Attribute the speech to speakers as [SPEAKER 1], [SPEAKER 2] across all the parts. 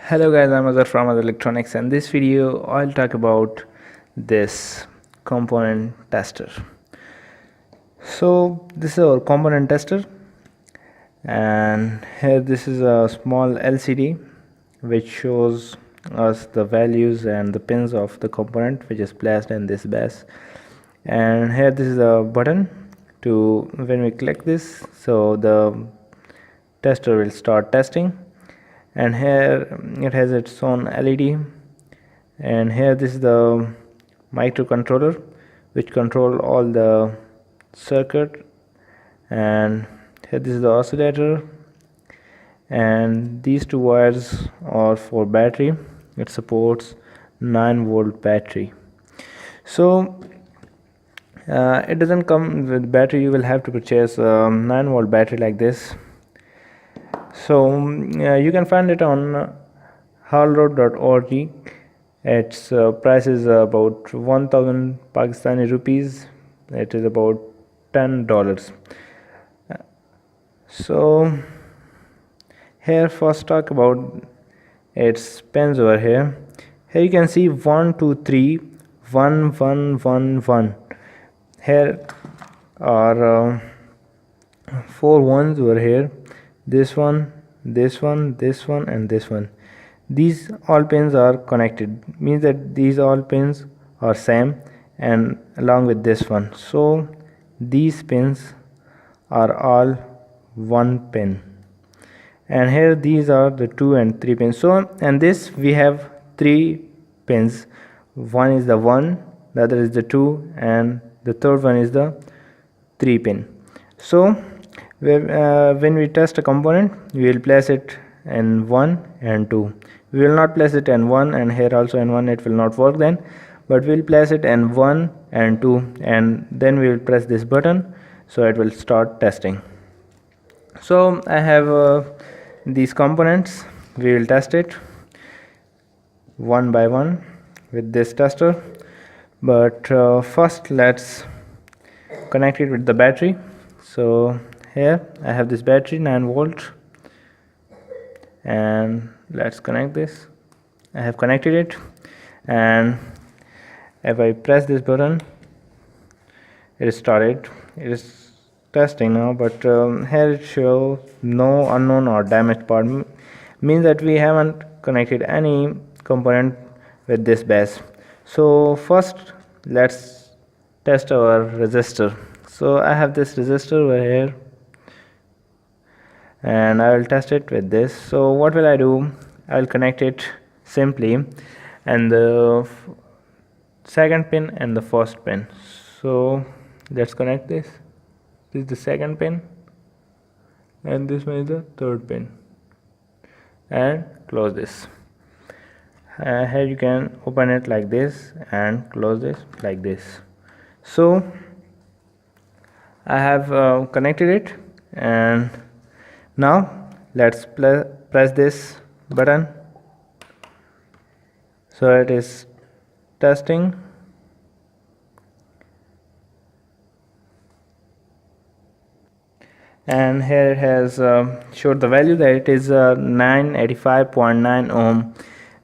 [SPEAKER 1] Hello guys, I'm Azhar from Azhar Electronics, and this video I'll talk about this component tester. So this is our component tester, and here this is a small LCD which shows us the values and the pins of the component which is placed in this base. And here this is a button to when we click this, so the tester will start testing. And here it has its own LED, and here this is the microcontroller which control all the circuit, and here this is the oscillator, and these two wires are for battery. It supports 9-volt battery. So it doesn't come with battery, you will have to purchase a 9-volt battery like this. So you can find it on hallroad.org. Its price is about 1000 Pakistani rupees. It is about $10. So here first talk about its pins over here. Here you can see 1 2 3 1 1 1 1. Here are 4 ones over here. This one, this one, this one, and this one. These all pins are connected, means that these all pins are same, and along with this one, so these pins are all one pin. And here these are the 2 and 3 pins. So and this we have 3 pins. One is the 1, the other is the 2, and the third one is the 3 pin. So when we test a component, we will place it in 1 and 2. We will not place it in 1 and here also in 1, it will not work then, but we will place it in 1 and 2, and then we will press this button, so it will start testing. So I have these components. We will test it one by one with this tester, but first let's connect it with the battery. So here I have this battery 9-volt, and let's connect this. I have connected it, and if I press this button, it is started. It is testing now, but here it shows no unknown or damaged part, means that we haven't connected any component with this base. So first let's test our resistor. So I have this resistor over here, and I will test it with this. So what will I do? I will connect it simply, and the second pin and the first pin. So let's connect this. This is the second pin, and this one is the third pin, and close this. Here you can open it like this and close this like this. So I have connected it, and now let's press this button. So it is testing, and here it has showed the value that it is 985.9 ohm,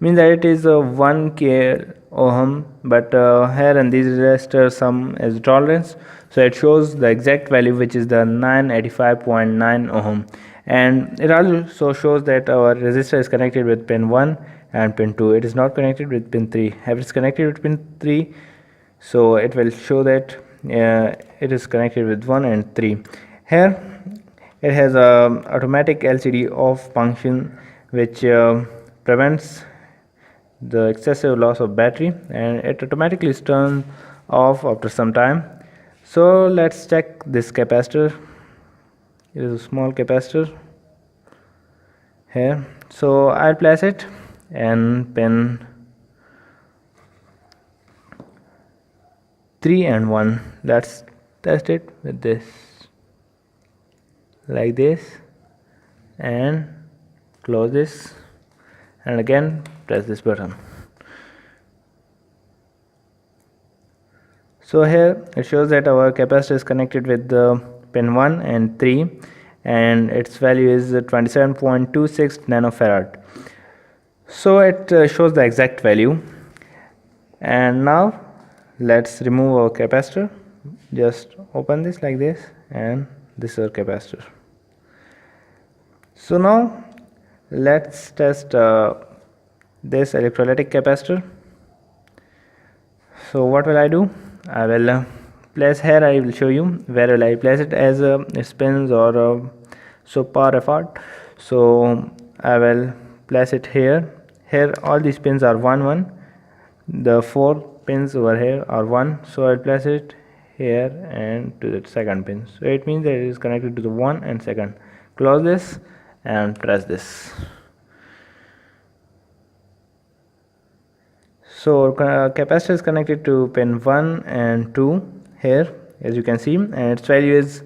[SPEAKER 1] means that it is 1k ohm, but here in these resistors some is tolerance, so it shows the exact value which is the 985.9 ohm. And it also shows that our resistor is connected with pin 1 and pin 2. It is not connected with pin 3. If it is connected with pin 3, so it will show that it is connected with 1 and 3. Here it has a automatic LCD off function which prevents the excessive loss of battery, and it automatically turns off after some time. So let's check this capacitor. It is a small capacitor here. So I'll place it in pin 3 and 1. Let's test it with this, like this, and close this, and again press this button. So here it shows that our capacitor is connected with the pin 1 and 3, and its value is 27.26 nanofarad. So it shows the exact value. And now let's remove our capacitor. Just open this like this, and this is our capacitor. So now let's test this electrolytic capacitor. So what will I do? I will place here. I will show you where will I place it as spins or so far apart. So I will place it here. Here all these pins are 1 1. The 4 pins over here are 1. So I'll place it here and to the second pin. So it means that it is connected to the 1 and second. Close this and press this. So capacitor is connected to pin 1 and 2 here, as you can see, and its value is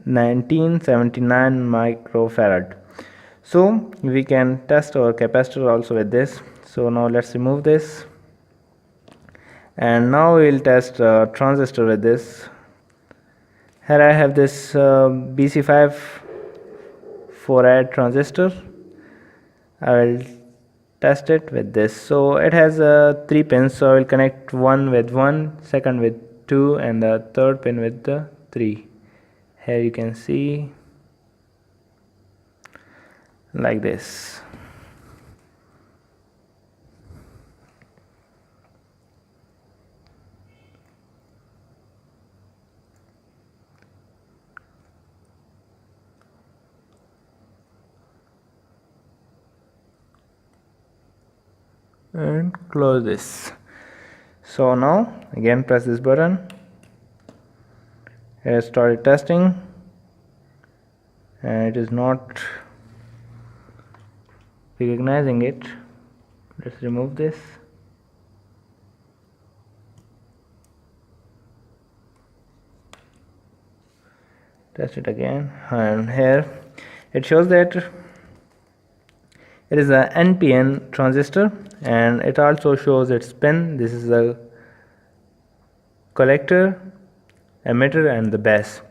[SPEAKER 1] 1979 microfarad. So we can test our capacitor also with this. So now let's remove this, and now we will test transistor with this. Here I have this BC5 4-add transistor. I will test it with this. So it has 3 pins, so I will connect one with 1, second with 2, and the third pin with the 3. Here you can see like this. And close this. So now again press this button. It has started testing, and it is not recognizing it. Let's remove this. Test it again, and here it shows that it is a NPN transistor, and it also shows its pin. This is the collector, emitter, and the base.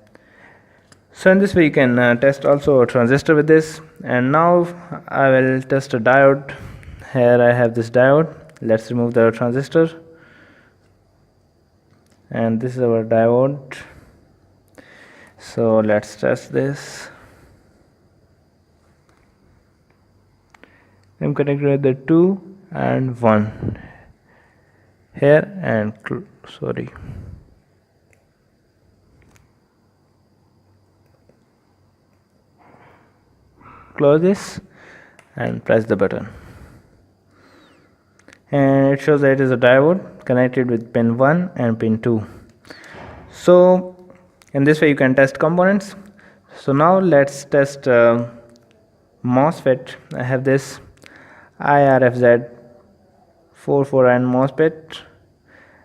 [SPEAKER 1] So in this way you can test also a transistor with this. And now I will test a diode. Here I have this diode. Let's remove the transistor, and this is our diode. So let's test this. I'm connected with the 2 and 1 here, and close this and press the button, and it shows that it is a diode connected with pin 1 and pin 2. So in this way you can test components. So now let's test MOSFET. I have this IRFZ 44N MOSFET,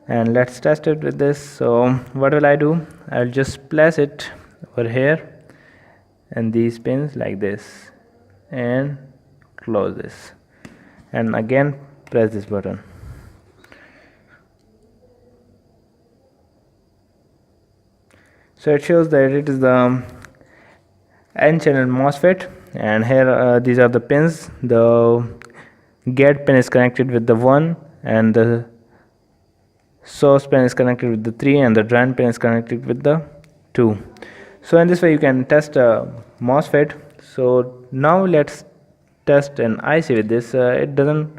[SPEAKER 1] and let's test it with this. So what will I do? I'll just place it over here and these pins like this, and close this, and again press this button. So it shows that it is the N channel MOSFET, and here these are the pins. The gate pin is connected with the 1, and the source pin is connected with the 3, and the drain pin is connected with the 2. So in this way you can test a MOSFET. So now let's test an IC with this. It doesn't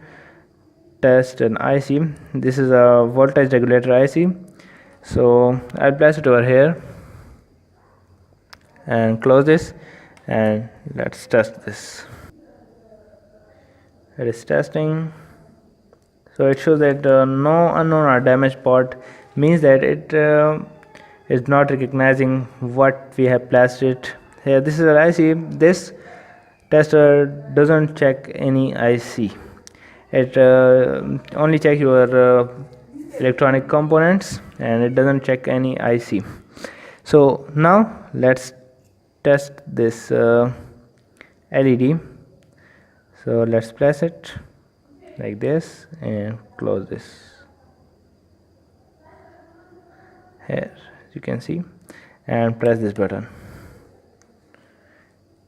[SPEAKER 1] test an IC. This is a voltage regulator IC. So I'll place it over here and close this, and let's test this. It is testing. So it shows that no unknown or damaged port, means that it is not recognizing what we have placed it here. This is an IC. This tester doesn't check any IC. It only checks your electronic components, and it doesn't check any IC. So now let's test this LED. So let's place it like this and close this here, as you can see, and press this button.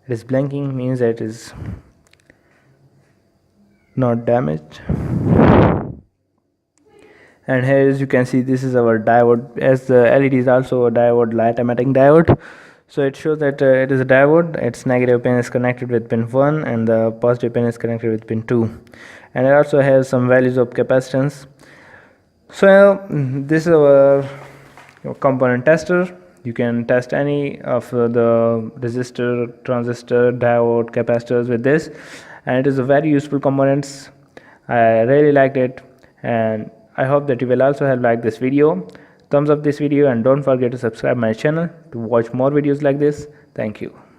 [SPEAKER 1] It is blinking, means that it is not damaged. And here, as you can see, this is our diode, as the LED is also a diode, light emitting diode. So it shows that it is a diode. Its negative pin is connected with pin 1 and the positive pin is connected with pin 2, and it also has some values of capacitance. So this is our component tester. You can test any of the resistor, transistor, diode, capacitors with this, and it is a very useful components. I really liked it, and I hope that you will also have liked this video. Thumbs up this video and don't forget to subscribe my channel to watch more videos like this. Thank you.